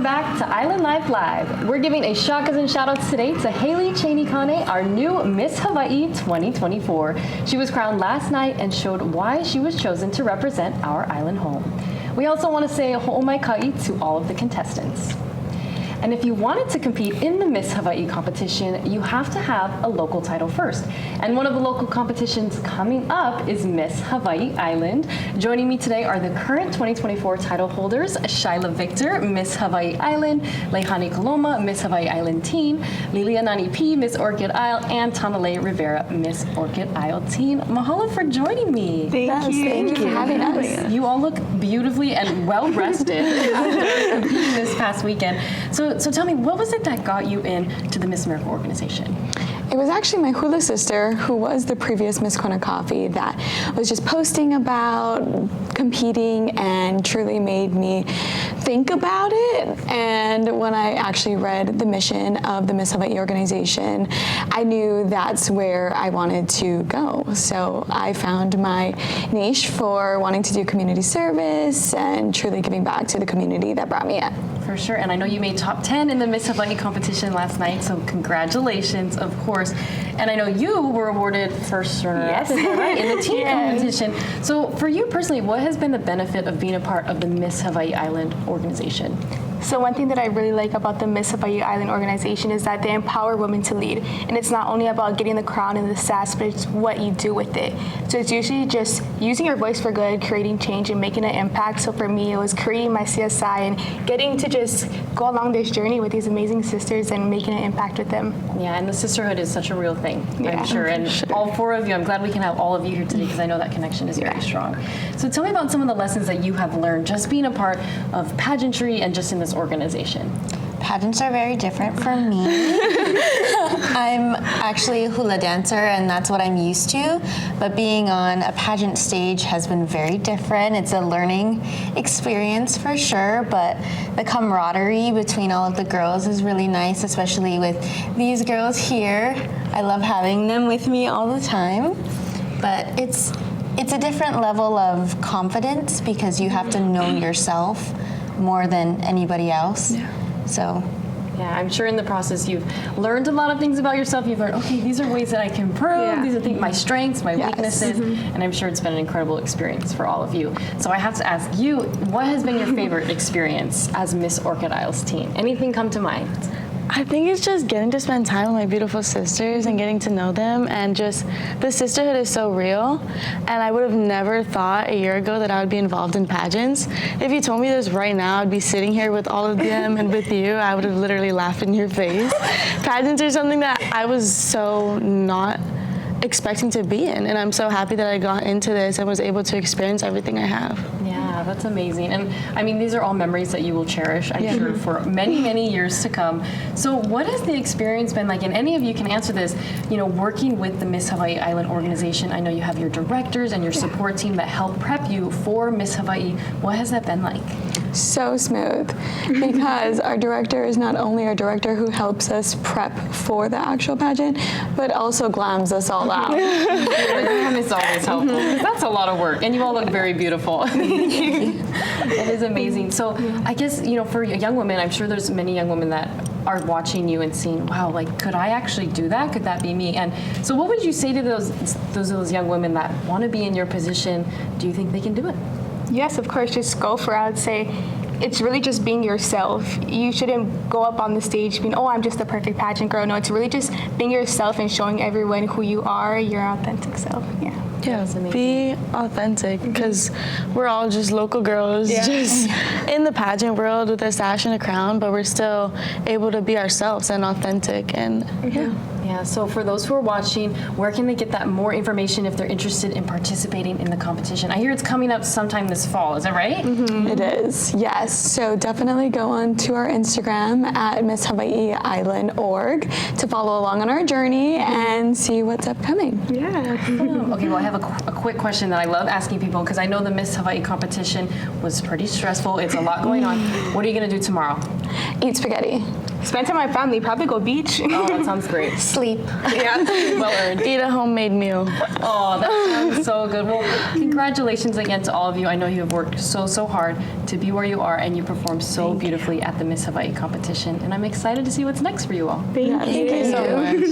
welcome back to Island Life Live. We're giving a shakas and shout-outs today to Haley Cheney Kane, our new Miss Hawaii 2024. She was crowned last night and showed why she was chosen to represent our island home. We also want to say ho'omaikai to all of the contestants. And if you wanted to compete in the Miss Hawaii competition, you have to have a local title first. And one of the local competitions coming up is Miss Hawai'i Island. Joining me today are the current 2024 title holders, Shyla Victor, Miss Hawai'i Island, Leihani Kaloma, Miss Hawai'i Island Teen, Lilianani P, Miss Orchid Isle, and Tanale Rivera, Miss Orchid Isle Teen. Mahalo for joining me. Thank you for having us. You all look beautifully and well-rested after competing this past weekend. So tell me, what was it that got you into the Miss America organization? It was actually my hula sister, who was the previous Miss Kona Coffee, that was just posting about competing and truly made me think about it. And when I actually read the mission of the Miss Hawaii organization, I knew that's where I wanted to go. So I found my niche for wanting to do community service and truly giving back to the community that brought me in. For sure, and I know you made top 10 in the Miss Hawaii competition last night, so congratulations, of course. And I know you were awarded first runner-up, is that right, in the teen competition. So for you personally, what has been the benefit of being a part of the Miss Hawai'i Island organization? So one thing that I really like about the Miss Hawai'i Island organization is that they empower women to lead. And it's not only about getting the crown and the sass, but it's what you do with it. So it's usually just using your voice for good, creating change, and making an impact. So for me, it was creating my CSI and getting to just go along this journey with these amazing sisters and making an impact with them. Yeah, and the sisterhood is such a real thing, I'm sure. And all four of you, I'm glad we can have all of you here today because I know that connection is very strong. So tell me about some of the lessons that you have learned just being a part of pageantry and just in this organization. Pageants are very different for me. I'm actually a hula dancer and that's what I'm used to, but being on a pageant stage has been very different. It's a learning experience for sure, but the camaraderie between all of the girls is really nice, especially with these girls here. I love having them with me all the time, but it's a different level of confidence because you have to know yourself more than anybody else. So yeah, I'm sure in the process you've learned a lot of things about yourself. You've learned, okay, these are ways that I can improve. These are my strengths, my weaknesses, and I'm sure it's been an incredible experience for all of you. So I have to ask you, what has been your favorite experience as Miss Orchid Isle's teen? Anything come to mind? I think it's just getting to spend time with my beautiful sisters and getting to know them, and just the sisterhood is so real. And I would have never thought a year ago that I would be involved in pageants. If you told me this right now, I'd be sitting here with all of them and with you, I would have literally laughed in your face. Pageants are something that I was so not expecting to be in, and I'm so happy that I got into this and was able to experience everything I have. Yeah, that's amazing. And I mean, these are all memories that you will cherish, I'm sure, for many, many years to come. So what has the experience been like? And any of you can answer this, you know, working with the Miss Hawai'i Island organization. I know you have your directors and your support team that help prep you for Miss Hawaii. What has that been like? So smooth, because our director is not only our director who helps us prep for the actual pageant, but also glams us all out. The glam is always helpful. That's a lot of work, and you all look very beautiful. It is amazing. So I guess, you know, for young women, I'm sure there's many young women that are watching you and seeing, wow, like, could I actually do that? Could that be me? And so what would you say to those young women that want to be in your position? Do you think they can do it? Yes, of course, just go for it. I would say it's really just being yourself. You shouldn't go up on the stage being, oh, I'm just the perfect pageant girl. No, it's really just being yourself and showing everyone who you are, your authentic self. Yeah, be authentic, because we're all just local girls, just in the pageant world with a sash and a crown, but we're still able to be ourselves and authentic. And Yeah, so for those who are watching, where can they get that more information if they're interested in participating in the competition? I hear it's coming up sometime this fall, is that right? It is, yes. So definitely go on to our Instagram at Miss Hawai'i Island org to follow along on our journey and see what's upcoming. Okay, well, I have a quick question that I love asking people, because I know the Miss Hawaii competition was pretty stressful. It's a lot going on. What are you going to do tomorrow? Eat spaghetti. Spend time with my family, probably go beach. Oh, that sounds great. Sleep. Well earned. Eat a homemade meal. Oh, that sounds so good. Well, congratulations again to all of you. I know you have worked so hard to be where you are, and you performed so beautifully at the Miss Hawaii competition. And I'm excited to see what's next for you all. Thank you. Thank you so much.